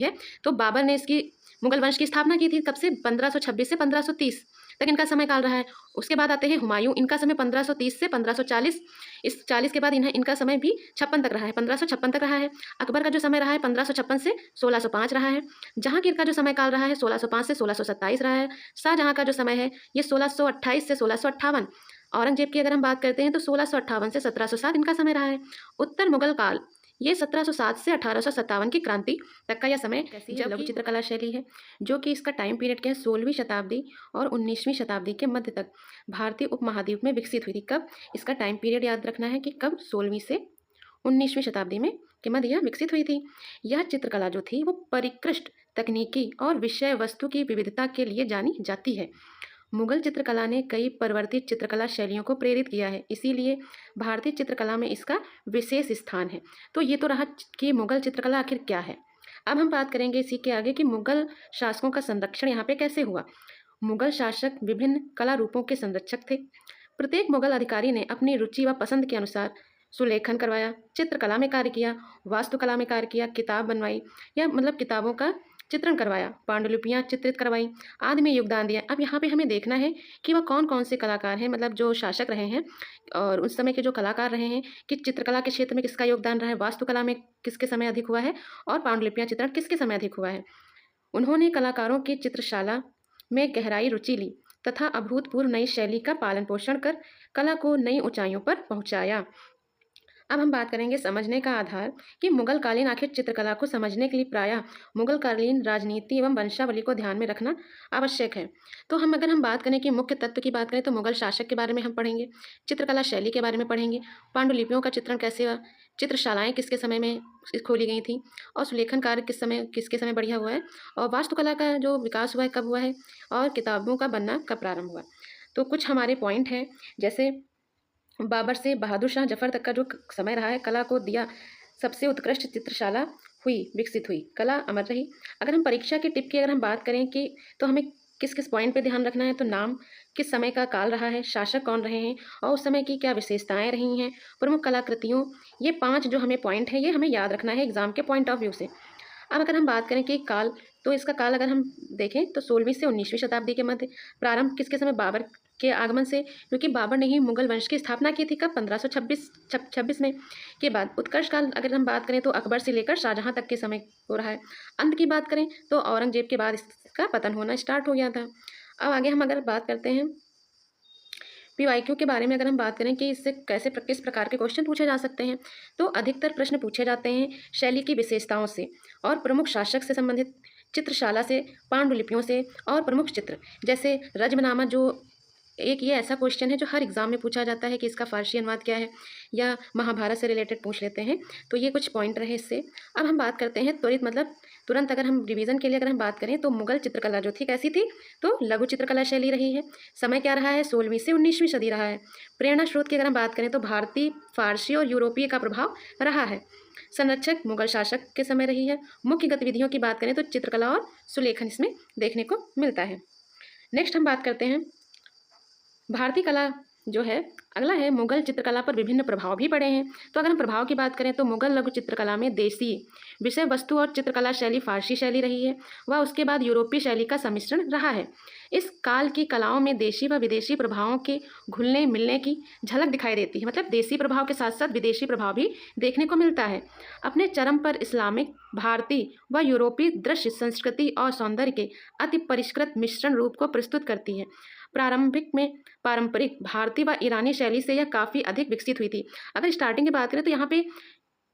है। तो बाबर ने इसकी मुगल वंश की स्थापना की थी कब से, 1526 से 1530 तक इनका समय काल रहा है। उसके बाद आते हैं हुमायूं, इनका समय 1530 से 1540, इस 40 के बाद इनका समय भी 56 तक रहा है, 1556 तक रहा है। अकबर का जो समय रहा है 1556 से 1605 रहा है। जहांगीर का जो समय काल रहा है 1605 से 1627 रहा है। शाहजहां का जो समय है ये 1628 से 1658। औरंगजेब की अगर हम बात करते हैं तो 1658 से 1707 इनका समय रहा है। उत्तर मुगल काल ये 1707 से 1857 की क्रांति तक का यह समय जब लघु चित्रकला शैली है, जो कि इसका टाइम पीरियड क्या है, 16वीं शताब्दी और 19वीं शताब्दी के मध्य तक भारतीय उपमहाद्वीप में विकसित हुई थी। कब, इसका टाइम पीरियड याद रखना है कि कब, 16वीं से 19वीं शताब्दी में के मध्य यह विकसित हुई थी। यह चित्रकला जो थी वो परिष्कृत तकनीकी और विषय वस्तु की विविधता के लिए जानी जाती है। मुगल चित्रकला ने कई परिवर्तित चित्रकला शैलियों को प्रेरित किया है, इसीलिए भारतीय चित्रकला में इसका विशेष स्थान है। तो ये तो रहा कि मुगल चित्रकला आखिर क्या है। अब हम बात करेंगे इसी के आगे कि मुगल शासकों का संरक्षण यहाँ पे कैसे हुआ। मुगल शासक विभिन्न कला रूपों के संरक्षक थे। प्रत्येक मुगल अधिकारी ने अपनी रुचि व पसंद के अनुसार सुलेखन करवाया, चित्रकला में कार्य किया, वास्तुकला में कार्य किया, किताब बनवाई या मतलब किताबों का चित्रण करवाया, पांडुलिपियाँ चित्रित करवाई आदि में योगदान दिया। अब यहाँ पे हमें देखना है कि वह कौन कौन से कलाकार हैं, मतलब जो शासक रहे हैं और उस समय के जो कलाकार रहे हैं, कि चित्रकला के क्षेत्र में किसका योगदान रहा है, वास्तुकला में किसके समय अधिक हुआ है और पांडुलिपियाँ चित्रण किसके समय अधिक हुआ है। उन्होंने कलाकारों की चित्रशाला में गहराई रुचि ली तथा अभूतपूर्व नई शैली का पालन पोषण कर कला को नई ऊंचाइयों पर पहुंचाया। अब हम बात करेंगे समझने का आधार कि मुगल कालीन आखिर चित्रकला को समझने के लिए प्रायः मुगल कालीन राजनीति एवं वंशावली को ध्यान में रखना आवश्यक है। तो अगर हम बात करें कि मुख्य तत्व की बात करें तो मुगल शासक के बारे में हम पढ़ेंगे, चित्रकला शैली के बारे में पढ़ेंगे, पांडुलिपियों का चित्रण कैसे हुआ, चित्रशालाएँ किसके समय में खोली गई थी और सुलेखन कार्य किसके समय बढ़िया हुआ है, और वास्तुकला का जो विकास हुआ है कब हुआ है, और किताबों का बनना कब प्रारंभ हुआ। तो कुछ हमारे पॉइंट हैं, जैसे बाबर से बहादुर शाह जफर तक का जो समय रहा है, कला को दिया, सबसे उत्कृष्ट चित्रशाला विकसित हुई, कला अमर रही। अगर हम परीक्षा की टिप की अगर हम बात करें कि तो हमें किस किस पॉइंट पे ध्यान रखना है, तो नाम, किस समय का काल रहा है, शासक कौन रहे हैं और उस समय की क्या विशेषताएं रही हैं, प्रमुख कलाकृतियों, ये 5 जो हमें पॉइंट है ये हमें याद रखना है एग्जाम के पॉइंट ऑफ व्यू से। अब अगर हम बात करें कि काल, तो इसका काल अगर हम देखें तो 16वीं से 19वीं शताब्दी के मध्य, प्रारंभ किसके समय, बाबर के आगमन से, क्योंकि बाबर ने ही मुगल वंश की स्थापना की थी कब, 1526 में। के बाद उत्कर्ष काल अगर हम बात करें तो अकबर से लेकर शाहजहां तक के समय हो रहा है। अंत की बात करें तो औरंगजेब के बाद इसका पतन होना स्टार्ट हो गया था। अब आगे हम अगर बात करते हैं पीवाईक्यू के बारे में, अगर हम बात करें कि इससे किस प्रकार के क्वेश्चन पूछे जा सकते हैं, तो अधिकतर प्रश्न पूछे जाते हैं शैली की विशेषताओं से और प्रमुख शासक से संबंधित, चित्रशाला से, पांडुलिपियों से और प्रमुख चित्र, जैसे रज्मनामा, जो एक ये ऐसा क्वेश्चन है जो हर एग्जाम में पूछा जाता है कि इसका फारसी अनुवाद क्या है, या महाभारत से रिलेटेड पूछ लेते हैं। तो ये कुछ पॉइंट रहे इससे। अब हम बात करते हैं त्वरित, मतलब तुरंत अगर हम रिवीजन के लिए अगर हम बात करें तो मुगल चित्रकला जो थी कैसी थी, तो लघु चित्रकला शैली रही है। समय क्या रहा है, 16वीं से 19वीं सदी रहा है। प्रेरणा स्रोत की अगर हम बात करें तो भारतीय, फारसी और यूरोपीय का प्रभाव रहा है। संरक्षक मुगल शासक के समय रही है। मुख्य गतिविधियों की बात करें तो चित्रकला और सुलेखन इसमें देखने को मिलता है। नेक्स्ट हम बात करते हैं भारतीय कला जो है, अगला है मुगल चित्रकला पर विभिन्न प्रभाव भी पड़े हैं। तो अगर हम प्रभाव की बात करें तो मुगल लघु चित्रकला में देसी विषय वस्तु और चित्रकला शैली फारसी शैली रही है, व उसके बाद यूरोपीय शैली का सम्मिश्रण रहा है। इस काल की कलाओं में देशी व विदेशी प्रभावों के घुलने मिलने की झलक दिखाई देती है, मतलब देसी प्रभाव के साथ साथ विदेशी प्रभाव भी देखने को मिलता है। अपने चरम पर इस्लामिक, भारतीय व यूरोपीय दृश्य संस्कृति और सौंदर्य के अति परिष्कृत मिश्रण रूप को प्रस्तुत करती है। प्रारंभिक में पारंपरिक भारतीय व ईरानी शैली से यह काफ़ी अधिक विकसित हुई थी। अगर स्टार्टिंग की बात करें तो यहाँ पे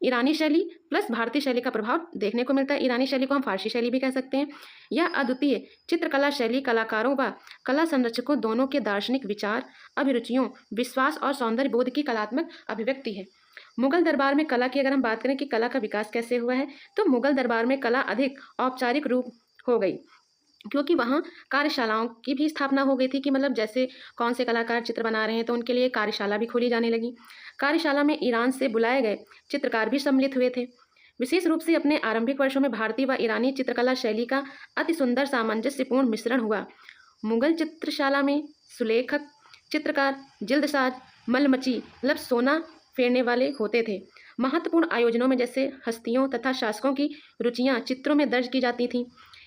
ईरानी शैली प्लस भारतीय शैली का प्रभाव देखने को मिलता है। ईरानी शैली को हम फारसी शैली भी कह सकते हैं। यह अद्वितीय चित्रकला शैली कलाकारों व कला संरक्षकों दोनों के दार्शनिक विचार, अभिरुचियों, विश्वास और सौंदर्य बोध की कलात्मक अभिव्यक्ति है। मुगल दरबार में कला की अगर हम बात करें कि कला का विकास कैसे हुआ है, तो मुगल दरबार में कला अधिक औपचारिक रूप हो गई, क्योंकि वहाँ कार्यशालाओं की भी स्थापना हो गई थी, कि मतलब जैसे कौन से कलाकार चित्र बना रहे हैं तो उनके लिए कार्यशाला भी खोली जाने लगी। कार्यशाला में ईरान से बुलाए गए चित्रकार भी सम्मिलित हुए थे। विशेष रूप से अपने आरंभिक वर्षों में भारतीय व ईरानी चित्रकला शैली का अति सुंदर सामंजस्यपूर्ण मिश्रण हुआ। मुगल चित्रशाला में सुलेखक, चित्रकार, जिल्दसाज, मलमची मतलब सोना फेरने वाले होते थे। महत्वपूर्ण आयोजनों में जैसे हस्तियों तथा शासकों की रुचियां चित्रों में दर्ज की जाती थीं।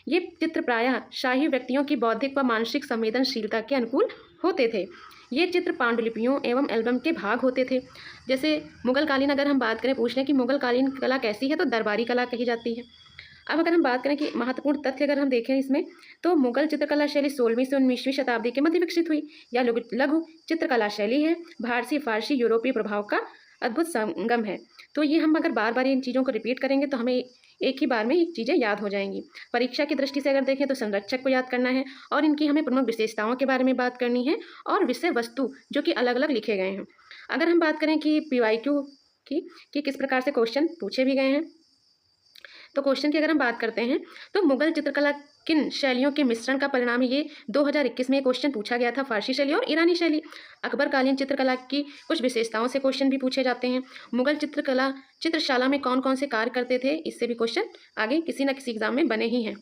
ये चित्र प्रायः शाही व्यक्तियों की बौद्धिक व मानसिक संवेदनशीलता के अनुकूल होते थे। ये चित्र पांडुलिपियों एवं एल्बम के भाग होते थे। जैसे मुगल कालीन अगर हम बात करें, पूछ लें कि मुगल कालीन कला कैसी है, तो दरबारी कला कही जाती है। अब अगर हम बात करें कि महत्वपूर्ण तथ्य अगर हम देखें इसमें, तो मुगल चित्रकला शैली 16वीं से 19वीं शताब्दी के मध्य विकसित हुई। यह लघु चित्रकला शैली है, भारतीय फारसी यूरोपीय प्रभाव का अद्भुत संगम है। तो ये हम अगर बार बार इन चीज़ों को रिपीट करेंगे तो हमें एक ही बार में ये चीज़ें याद हो जाएंगी। परीक्षा की दृष्टि से अगर देखें तो संरक्षक को याद करना है और इनकी हमें प्रमुख विशेषताओं के बारे में बात करनी है और विषय वस्तु जो कि अलग अलग लिखे गए हैं। अगर हम बात करें कि PYQ की कि किस प्रकार से क्वेश्चन पूछे भी गए हैं, तो क्वेश्चन की अगर हम बात करते हैं तो मुगल चित्रकला किन शैलियों के मिश्रण का परिणाम है, ये 2021 में क्वेश्चन पूछा गया था, फारसी शैली और ईरानी शैली। अकबरकालीन चित्रकला की कुछ विशेषताओं से क्वेश्चन भी पूछे जाते हैं। मुगल चित्रकला चित्रशाला में कौन कौन से कार्य करते थे, इससे भी क्वेश्चन आगे किसी न किसी एग्जाम में बने ही हैं।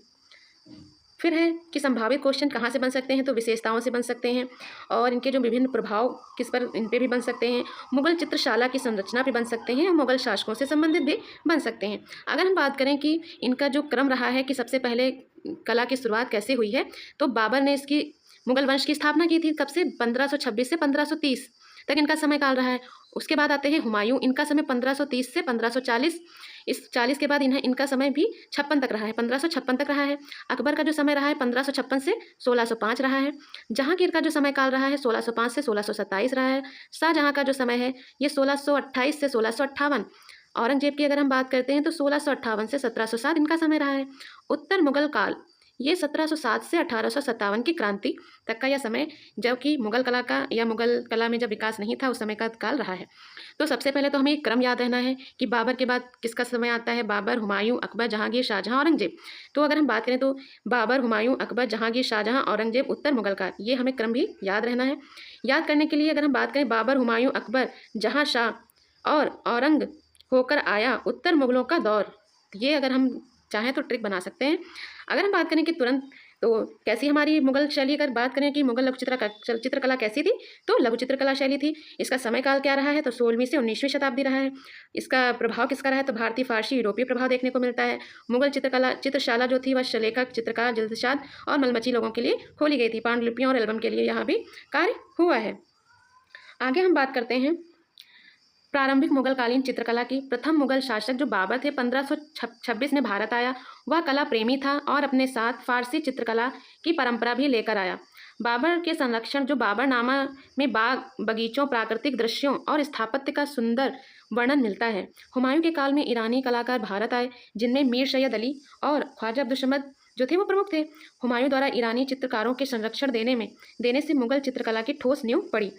फिर है कि संभावित क्वेश्चन कहाँ से बन सकते हैं, तो विशेषताओं से बन सकते हैं और इनके जो विभिन्न प्रभाव किस पर, इन पे भी बन सकते हैं। मुगल चित्रशाला की संरचना पे बन सकते हैं और मुगल शासकों से संबंधित भी बन सकते हैं। अगर हम बात करें कि इनका जो क्रम रहा है कि सबसे पहले कला की शुरुआत कैसे हुई है, तो बाबर ने इसकी मुगल वंश की स्थापना की थी। कब से? 1526 से 1530 तक इनका समय काल रहा है। उसके बाद आते हैं हुमायूं, इनका समय 1530 से 1540। इस 40 के बाद इनका समय भी 56 तक रहा है, 1556 तक रहा है। अकबर का जो समय रहा है 1556 से 1605 रहा है। जहांगीर का जो समय काल रहा है 1605 से 1627 रहा है। शाहजहां का जो समय है ये 1628 से 1658। औरंगजेब की अगर हम बात करते हैं तो 1658 से 1707 इनका समय रहा है। उत्तर मुगल काल ये 1707 से 1857 की क्रांति तक का यह समय, जबकि मुगल कला का या मुगल कला में जब विकास नहीं था उस समय का काल रहा है। तो सबसे पहले तो हमें एक क्रम याद रहना है कि बाबर के बाद किसका समय आता है, बाबर, हुमायूं, अकबर, जहांगीर, शाहजहां, औरंगजेब। तो अगर हम बात करें तो बाबर, हुमायूं, अकबर, जहांगीर, शाहजहां, औरंगजेब, उत्तर मुगल काल, ये हमें क्रम भी याद रहना है। याद करने के लिए अगर हम बात करें बाबर, हुमायूं, अकबर, जहां शाह और औरंग होकर आया उत्तर मुगलों का दौर, ये अगर हम चाहें तो ट्रिक बना सकते हैं। अगर हम बात करें कि तुरंत तो कैसी हमारी मुगल शैली, अगर बात करें कि मुगल लघु चित्रकला कैसी थी, तो लघु चित्रकला शैली थी। इसका समय काल क्या रहा है, तो 16वीं से 19वीं शताब्दी रहा है। इसका प्रभाव किसका रहा है, तो भारतीय फारसी यूरोपीय प्रभाव देखने को मिलता है। मुगल चित्रशाला जो थी वह शलेखक, चित्रकार, जल्दशाद और मलमची लोगों के लिए खोली गई थी। पांडुलिपियों और एल्बम के लिए यहाँ भी कार्य हुआ है। आगे हम बात करते हैं प्रारंभिक मुगलकालीन चित्रकला की। प्रथम मुगल शासक जो बाबर थे 1526 में भारत आया। वह कला प्रेमी था और अपने साथ फारसी चित्रकला की परंपरा भी लेकर आया। बाबर के संरक्षण जो बाबरनामा में बाग, बगीचों, प्राकृतिक दृश्यों और स्थापत्य का सुंदर वर्णन मिलता है। हुमायूं के काल में ईरानी कलाकार भारत आए, जिनमें मीर सैयद अली और ख्वाजा अब्दुल समद जो थे वो प्रमुख थे। हुमायूं द्वारा ईरानी चित्रकारों के संरक्षण देने से मुगल चित्रकला की ठोस नींव पड़ी।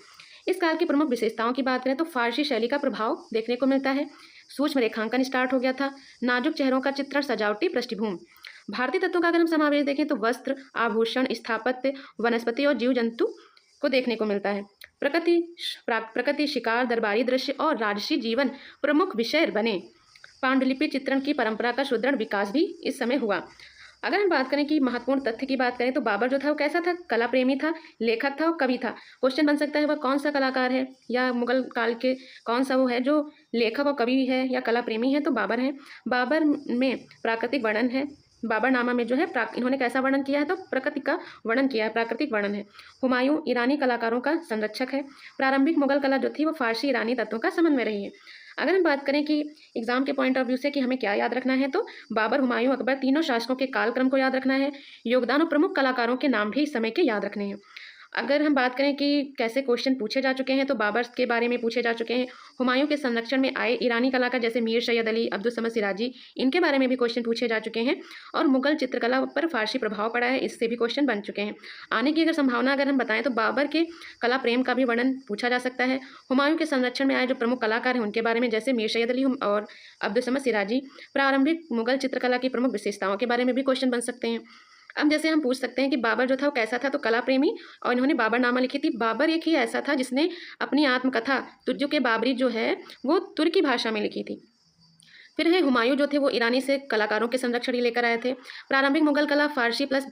इस काल की प्रमुख विशेषताओं की बात करें तो फारसी शैली का प्रभाव देखने को मिलता है। सूक्ष्म रेखांकन स्टार्ट हो गया था, नाजुक चेहरों का चित्रण, सजावटी पृष्ठभूमि। भारतीय तत्वों का अगर हम समावेश देखें तो वस्त्र, आभूषण, स्थापत्य, वनस्पति और जीव जंतु को देखने को मिलता है। प्रकृति, शिकार, दरबारी दृश्य और राजसी जीवन प्रमुख विषय बने। पांडुलिपि चित्रण की परंपरा का सुदृढ़ विकास भी इस समय हुआ। अगर हम बात करें कि महत्वपूर्ण तथ्य की बात करें तो बाबर जो था वो कैसा था, कला प्रेमी था, लेखक था और कवि था। क्वेश्चन बन सकता है वह कौन सा कलाकार है या मुगल काल के कौन सा वो है जो लेखक और कवि है या कला प्रेमी है, तो बाबर है। बाबर में प्राकृतिक वर्णन है। बाबरनामा में जो है इन्होंने कैसा वर्णन किया है, तो प्रकृति का वर्णन किया है, प्राकृतिक वर्णन है। हुमायूं ईरानी कलाकारों का संरक्षक है। प्रारंभिक मुगल कला जो थी वो फारसी ईरानी तत्वों का समन्वय रही है। अगर हम बात करें कि एग्जाम के पॉइंट ऑफ व्यू से कि हमें क्या याद रखना है, तो बाबर, हुमायूं, अकबर तीनों शासकों के कालक्रम को याद रखना है। योगदान और प्रमुख कलाकारों के नाम भी इस समय के याद रखने हैं। अगर हम बात करें कि कैसे क्वेश्चन पूछे जा चुके हैं, तो बाबर के बारे में पूछे जा चुके हैं। हुमायूं के संरक्षण में आए ईरानी कलाकार जैसे मीर सैयद अली, अब्दुल समद सिराजी, इनके बारे में भी क्वेश्चन पूछे जा चुके हैं। और मुगल चित्रकला पर फारसी प्रभाव पड़ा है, इससे भी क्वेश्चन बन चुके हैं। आने की अगर संभावना अगर हम बताएं तो बाबर के कला प्रेम का भी वर्णन पूछा जा सकता है। हुमायूं के संरक्षण में आए जो प्रमुख कलाकार हैं उनके बारे में जैसे मीर सैयद अली और अब्दुल समद सिराजी। प्रारंभिक मुगल चित्रकला की प्रमुख विशेषताओं के बारे में भी क्वेश्चन बन सकते हैं। अब जैसे हम पूछ सकते हैं कि बाबर जो था वो कैसा था, तो कला प्रेमी, और इन्होंने बाबरनामा लिखी थी। बाबर एक ही ऐसा था जिसने अपनी आत्मकथा तुज्जो के बाबरी जो है वो तुर्की भाषा में लिखी थी। फिर है हुमायूं जो थे वो ईरानी से कलाकारों के संरक्षण ही लेकर आए थे। प्रारंभिक मुगल कला फारसी प्लस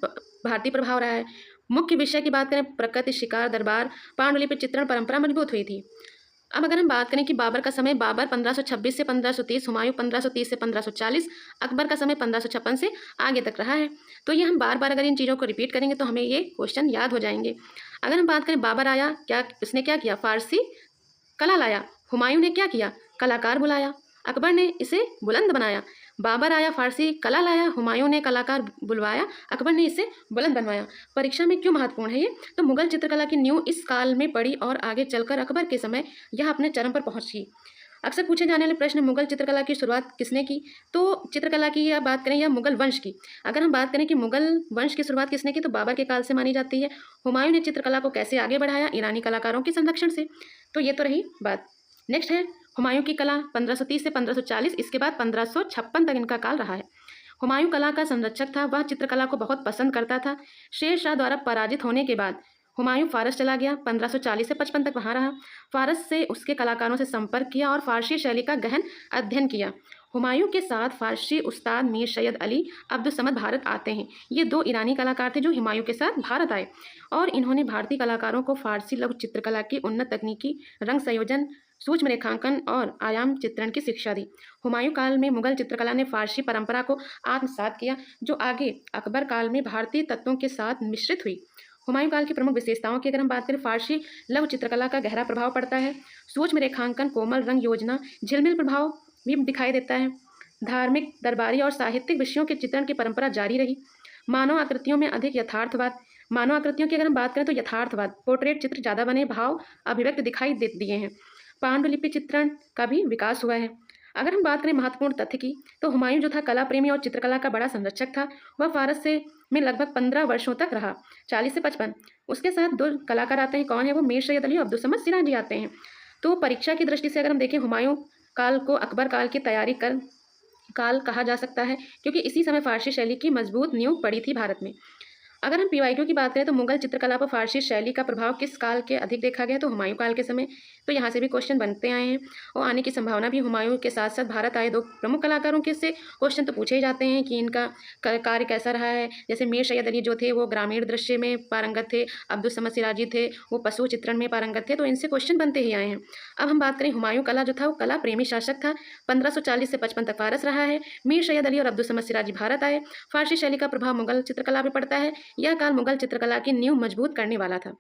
भारतीय प्रभाव रहा है। मुख्य विषय की बात करें प्रकृति, शिकार, दरबार, पांडुलिपि चित्रण परंपरा मजबूत हुई थी। अब अगर हम बात करें कि बाबर का समय, बाबर 1526 से 1530, हुमायूं 1530 से 1540, अकबर का समय 1556 से आगे तक रहा है। तो ये हम बार बार अगर इन चीज़ों को रिपीट करेंगे तो हमें ये क्वेश्चन याद हो जाएंगे। अगर हम बात करें बाबर आया, क्या उसने क्या किया, फारसी कला लाया। हुमायूं ने क्या किया, कलाकार बुलाया। अकबर ने इसे बुलंद बनाया। बाबर आया, फारसी कला लाया, हुमायूं ने कलाकार बुलवाया, अकबर ने इसे बुलंद बनवाया। परीक्षा में क्यों महत्वपूर्ण है ये, तो मुगल चित्रकला की नींव इस काल में पड़ी और आगे चलकर अकबर के समय यह अपने चरम पर पहुंची। अक्सर पूछे जाने वाले प्रश्न, मुगल चित्रकला की शुरुआत किसने की, तो चित्रकला की या बात करें या मुगल वंश की। अगर हम बात करें कि मुगल वंश की शुरुआत किसने की, तो बाबर के काल से मानी जाती है। हुमायूं ने चित्रकला को कैसे आगे बढ़ाया, ईरानी कलाकारों के संरक्षण से। तो ये तो रही बात। नेक्स्ट है हुमायूं की कला, 1530 से 1540, इसके बाद 1556 तक इनका काल रहा है। हुमायूं कला का संरक्षक था, वह चित्रकला को बहुत पसंद करता था। शेर शाह द्वारा पराजित होने के बाद हुमायूं फारस चला गया, 1540 से 55 तक वहाँ रहा। फारस से उसके कलाकारों से संपर्क किया और फारसी शैली का गहन अध्ययन किया। हुमायूं के साथ फारसी उस्ताद मीर सैयद अली अब्दुल समद भारत आते हैं। ये दो ईरानी कलाकार थे जो हुमायूं के साथ भारत आए और इन्होंने भारतीय कलाकारों को फारसी लघु चित्रकला की उन्नत तकनीकी, रंग संयोजन, सूक्ष्म रेखांकन और आयाम चित्रण की शिक्षा दी। हुमायूं काल में मुगल चित्रकला ने फारसी परंपरा को आत्मसात किया, जो आगे अकबर काल में भारतीय तत्वों के साथ मिश्रित हुई। हुमायूं काल की प्रमुख विशेषताओं की अगर हम बात करें, फारसी लघु चित्रकला का गहरा प्रभाव पड़ता है। सूक्ष्म रेखांकन, कोमल रंग योजना, झिलमिल प्रभाव भी दिखाई देता है। धार्मिक, दरबारी और साहित्यिक विषयों के चित्रण की परंपरा जारी रही। मानव आकृतियों में अधिक यथार्थवाद, मानव आकृतियों की अगर हम बात करें तो यथार्थवाद, पोर्ट्रेट चित्र ज़्यादा बने, भाव अभिव्यक्त दिखाई दिए हैं। पांडुलिपि चित्रण का भी विकास हुआ है। अगर हम बात करें महत्वपूर्ण तथ्य की, तो हुमायूं जो था कला प्रेमी और चित्रकला का बड़ा संरक्षक था। वह फारस से में लगभग 15 वर्षों तक रहा, 40 से 55। उसके साथ दो कलाकार आते हैं, कौन है वो, मीर सैयद अली और अब्दुल समद सिराजी आते हैं। तो परीक्षा की दृष्टि से अगर हम देखें, हुमायूं काल को अकबर काल की तैयारी कर काल कहा जा सकता है, क्योंकि इसी समय फारसी शैली की मजबूत नींव पड़ी थी भारत में। अगर हम पीवाईक्यू की बात करें तो मुगल चित्रकला पर फारसी शैली का प्रभाव किस काल के अधिक देखा गया, तो हुमायूं काल के समय। तो यहाँ से भी क्वेश्चन बनते आए हैं और आने की संभावना भी। हुमायूं के साथ साथ भारत आए दो प्रमुख कलाकारों के से क्वेश्चन तो पूछे ही जाते हैं कि इनका कार्य कैसा रहा है। जैसे मीर सैयद अली जो थे वो ग्रामीण दृश्य में पारंगत थे, अब्दुल समद सिराजी थे वो पशु चित्रण में पारंगत थे, तो इनसे क्वेश्चन बनते ही आए हैं। अब हम बात करें, हुमायूं कला जो था वो कला प्रेमी शासक था, 1540 से 55 तक फारस रहा है। मीर सैयद अली और अब्दुल समद सिराजी भारत आए। फारसी शैली का प्रभाव मुगल चित्रकला पर पड़ता है। यह काल मुगल चित्रकला की नींव मजबूत करने वाला था।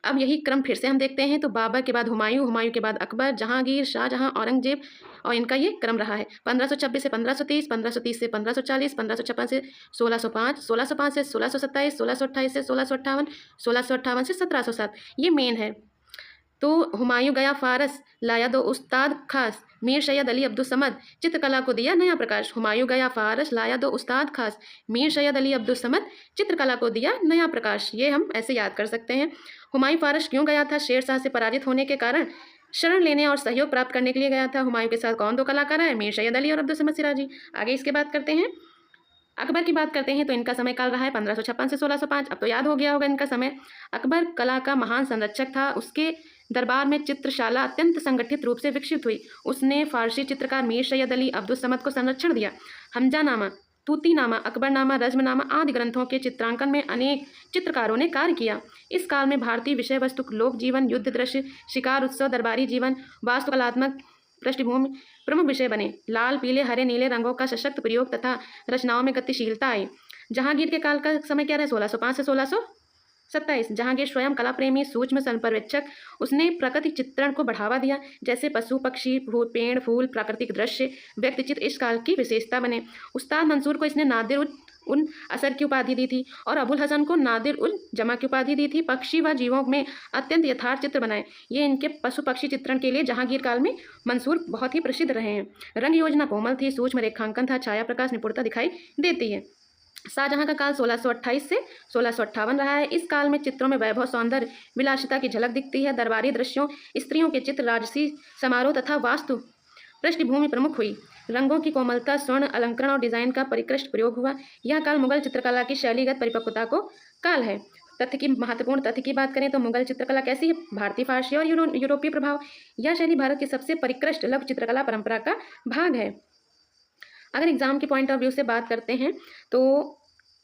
अब यही क्रम फिर से हम देखते हैं, तो बाबर के बाद हुमायूं, हुमायूं के बाद अकबर, जहांगीर, शाहजहां, औरंगजेब, और इनका ये क्रम रहा है। 1526 से 1530, 1530 से 1540, 1556 से 1605, 1605 से 1627, 1628 से 1658, 1658 से 1707, ये मेन है। तो हुमायूं गया फारस, लाया दो उस्ताद खास, मीर सैयद अली अब्दुल समद, चित्रकला को दिया नया प्रकाश। हुमायूं गया फारस, लाया दो उस्ताद खास, मीर सैयद अली अब्दुल समद, चित्रकला को दिया नया प्रकाश। ये हम ऐसे याद कर सकते हैं। हुमायूं फारस क्यों गया था, शेर शाह से पराजित होने के कारण शरण लेने और सहयोग प्राप्त करने के लिए गया था। हुमायूं के साथ कौन दो कलाकार है, मीर सैयद अली और अब्दुल समद सिराजी। आगे इसके बात करते हैं, अकबर की बात करते हैं, तो इनका समय काल रहा है 1556 से 1605। अब तो याद हो गया होगा इनका समय। अकबर कला का महान संरक्षक था। उसके दरबार में चित्रशाला अत्यंत संगठित रूप से विकसित हुई। उसने फारसी चित्रकार मीर सैयद अली अब्दुल समद को संरक्षण दिया। हमजानामा, तूतीनामा, अकबरनामा, रज्मनामा आदि ग्रंथों के चित्रांकन में अनेक चित्रकारों ने कार्य किया। इस काल में भारतीय विषय वस्तु, लोक जीवन, युद्ध दृश्य, शिकार उत्सव, दरबारी जीवन, वास्तुकलात्मक पृष्ठभूमि प्रमुख विषय बने। लाल, पीले, हरे, नीले रंगों का सशक्त प्रयोग तथा रचनाओं में गतिशीलता आई। जहांगीर के काल का समय क्या रहा, 1605 से 1627। जहांगीर स्वयं कला प्रेमी, सूक्ष्म संपर्यवेक्षक, उसने प्रकृति चित्रण को बढ़ावा दिया, जैसे पशु, पक्षी, पेड़, फूल, प्राकृतिक दृश्य, व्यक्ति चित्र इस काल की विशेषता बने। उस्ताद मंसूर को इसने नादिर उन असर की उपाधि दी थी और अबुल हसन को नादिर उल जमा की उपाधि दी थी। पक्षी व जीवों में अत्यंत यथार्थ चित्र बनाए। ये इनके पशु पक्षी चित्रण के लिए जहांगीर काल में मंसूर बहुत ही प्रसिद्ध रहे हैं। रंग योजना कोमल थी, सूक्ष्म रेखांकन था, छाया प्रकाश निपुणता दिखाई देती है। शाहजहां का काल 1628 से 1658 रहा है। इस काल में चित्रों में वैभव, सौंदर्य, विलासिता की झलक दिखती है। दरबारी दृश्यों, स्त्रियों के चित्र, राजसी समारोह तथा वास्तु पृष्ठभूमि प्रमुख हुई। रंगों की कोमलता, स्वर्ण अलंकरण और डिजाइन का परिकृष्ट प्रयोग हुआ। यह काल मुगल चित्रकला की शैलीगत परिपक्वता को काल है। तथ्य की महत्वपूर्ण तथ्य की बात करें तो मुगल चित्रकला कैसी है, भारतीय, फारसी और यूरोपीय प्रभाव। यह शैली भारत की सबसे परिकृष्ट लघु चित्रकला परंपरा का भाग है। अगर एग्जाम के पॉइंट ऑफ व्यू से बात करते हैं तो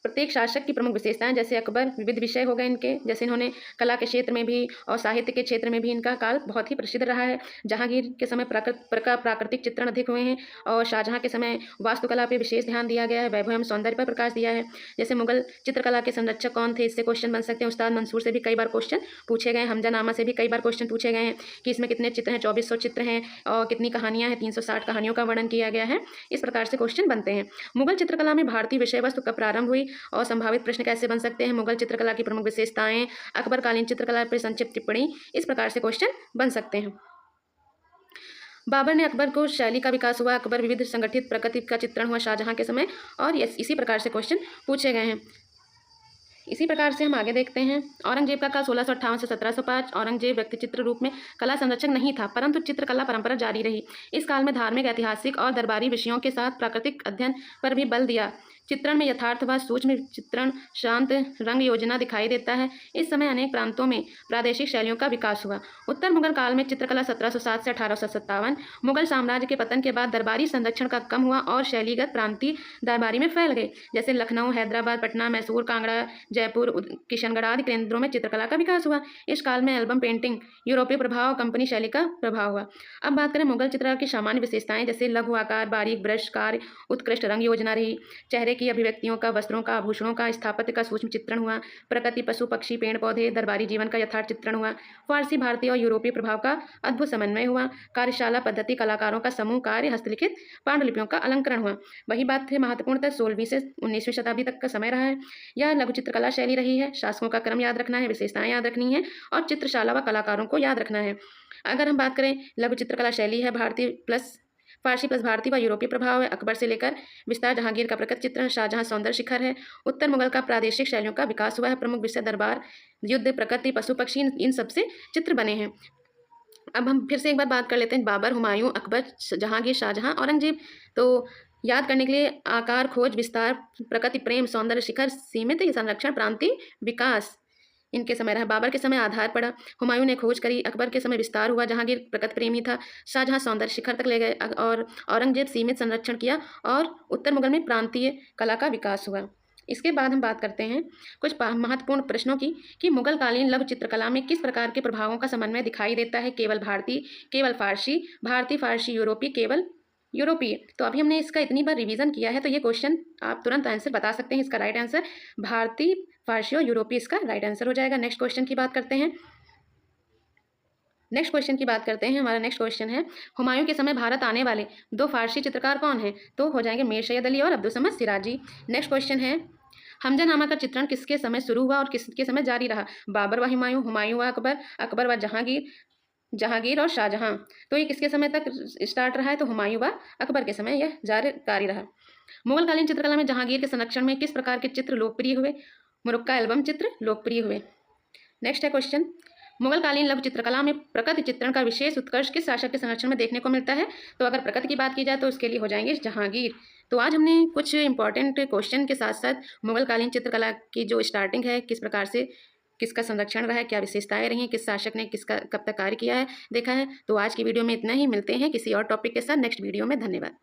प्रत्येक शासक की प्रमुख विशेषताएं, जैसे अकबर विविध विषय हो गए इनके, जैसे इन्होंने कला के क्षेत्र में भी और साहित्य के क्षेत्र में भी इनका काल बहुत ही प्रसिद्ध रहा है। जहांगीर के समय प्राकृतिक चित्रण अधिक हुए हैं और शाहजहां के समय वास्तुकला पर विशेष ध्यान दिया गया है, वैभव एवं सौंदर्य पर प्रकाश दिया है। जैसे मुगल चित्रकला के संरक्षक कौन थे, इससे क्वेश्चन बन सकते हैं। उस्ताद मंसूर से भी कई बार क्वेश्चन पूछे गए, हमजानामा से भी कई बार क्वेश्चन पूछे गए हैं कि इसमें कितने चित्र हैं, 2400 चित्र हैं और कितनी कहानियां हैं, 360 कहानियों का वर्णन किया गया है। इस प्रकार से क्वेश्चन बनते हैं। मुगल चित्रकला में भारतीय विषय वस्तु कब प्रारंभ हुई और संभावित प्रश्न कैसे बन सकते हैं। मुगल चित्रकला की प्रमुख विशेषताएं, अकबरकालीन चित्रकला पर संक्षिप्त टिप्पणी, इस प्रकार से क्वेश्चन बन सकते हैं। बाबर ने अकबर को शैली का विकास हुआ, अकबर विविध संगठित प्रकृति का चित्रण हुआ शाहजहां के समय, और इसी प्रकार से क्वेश्चन पूछे गए हैं। इसी प्रकार से हम आगे देखते हैं। औरंगजेब का काल 1658 से 1705। औरंगजेब व्यक्तिचित्र रूप में कला संरक्षक नहीं था, परंतु चित्रकला परंपरा जारी रही। इस काल में धार्मिक, ऐतिहासिक और दरबारी विषयों के साथ प्राकृतिक अध्ययन पर भी बल दिया। चित्रण में यथार्थवाद, सूक्ष्म चित्रण, शांत रंग योजना दिखाई देता है। इस समय अनेक प्रांतों में प्रादेशिक शैलियों का विकास हुआ। उत्तर मुगल काल में चित्रकला 1707 से 1857। मुगल साम्राज्य के पतन के बाद दरबारी संरक्षण का कम हुआ और शैलीगत प्रांतीय दरबारी में फैल गए, जैसे लखनऊ, हैदराबाद, पटना, मैसूर, कांगड़ा, जयपुर, किशनगढ़ आदि केंद्रों में चित्रकला का विकास हुआ। इस काल में एल्बम पेंटिंग, यूरोपीय प्रभाव, कंपनी शैली का प्रभाव हुआ। अब बात करें मुगल चित्रकला की सामान्य विशेषताएं, जैसे लघु आकार, बारीक ब्रश कार्य, उत्कृष्ट रंग योजना रही, चेहरे की अभिव्यक्तियों का, वस्त्रों का, आभूषणों का, स्थापत्य का सूक्ष्म चित्रण हुआ, प्रकृति, पशु पक्षी, पेड़ पौधे, दरबारी जीवन का यथार्थ चित्रण हुआ, फारसी, भारतीय और यूरोपीय प्रभाव का अद्भुत समन्वय हुआ, कार्यशाला पद्धति, कलाकारों का समूह कार्य, हस्तलिखित पांडुलिपियों का अलंकरण हुआ। वही बात है, महत्वपूर्णतः 16वीं से 19वीं शताब्दी तक का समय रहा है। यह लघु चित्रकला शैली रही है। शासकों का क्रम याद रखना है, विशेषताएं याद रखनी है और चित्रशाला व कलाकारों को याद रखना है। अगर हम बात करें, लघु चित्रकला शैली है भारतीय प्लस फारसी प्लस भारतीय व यूरोपीय प्रभाव है। अकबर से लेकर विस्तार, जहांगीर का प्रकृति चित्रण, शाहजहां सौंदर्य शिखर है। उत्तर मुगल का प्रादेशिक शैलियों का विकास हुआ है। प्रमुख विषय दरबार, युद्ध, प्रकृति, पशु पक्षी, इन सब से चित्र बने हैं। अब हम फिर से एक बार बात कर लेते हैं, बाबर, हुमायूं, अकबर, जहांगीर, शाहजहां, औरंगजेब। तो याद करने के लिए आकार, खोज, विस्तार, प्रकृति, प्रेम, सौंदर्य शिखर, सीमित संरक्षण, प्रांतीय विकास, इनके समय रहा। बाबर के समय आधार पड़ा, हुमायूं ने खोज करी, अकबर के समय विस्तार हुआ, जहांगीर प्रकृति प्रेमी था, शाहजहां सौंदर्य शिखर तक ले गए और औरंगजेब सीमित संरक्षण किया और उत्तर मुगल में प्रांतीय कला का विकास हुआ। इसके बाद हम बात करते हैं कुछ महत्वपूर्ण प्रश्नों की कि मुगल कालीन लघु चित्रकला में किस प्रकार के प्रभावों का समन्वय दिखाई देता है। केवल भारतीय, केवल फारसी, भारतीय, फारसी, यूरोपीय, केवल यूरोपीय। तो अभी हमने इसका इतनी बार रिवीजन किया है, तो ये क्वेश्चन आप तुरंत आंसर बता सकते हैं। इसका राइट आंसर भारतीय, फारसी और यूरोपीय इसका राइट आंसर हो जाएगा। नेक्स्ट क्वेश्चन की बात करते हैं। हमारा नेक्स्ट क्वेश्चन है, हुमायूं के समय भारत आने वाले 2 फारसी चित्रकार कौन हैं? तो हो जाएंगे मीर सैयद अली और अब्दुल समद सिराजी। नेक्स्ट क्वेश्चन है, हमजानामा का चित्रण किसके समय शुरू हुआ और किसके समय जारी रहा? बाबर व हुमायूं, हुमायूं व अकबर, अकबर व जहांगीर, जहांगीर और शाहजहां। तो ये किसके समय तक स्टार्ट रहा है? तो हुमायूं व अकबर के समय यह जारी रहा। मुगलकालीन चित्रकला में जहांगीर के संरक्षण में किस प्रकार के चित्र लोकप्रिय हुए? मुरक्का एल्बम चित्र लोकप्रिय हुए। नेक्स्ट है क्वेश्चन, मुगलकालीन लघु चित्रकला में प्रकृति चित्रण का विशेष उत्कर्ष किस शासक के संरक्षण में देखने को मिलता है? तो अगर प्रकृति की बात की जाए तो उसके लिए हो जाएंगे जहांगीर। तो आज हमने कुछ इंपॉर्टेंट क्वेश्चन के साथ साथ मुगलकालीन चित्रकला की जो स्टार्टिंग है, किस प्रकार से किसका संरक्षण रहा है, क्या विशेषताएं रही हैं, किस शासक ने किसका कब तक कार्य किया है, देखा है। तो आज की वीडियो में इतना ही। मिलते हैं किसी और टॉपिक के साथ नेक्स्ट वीडियो में। धन्यवाद।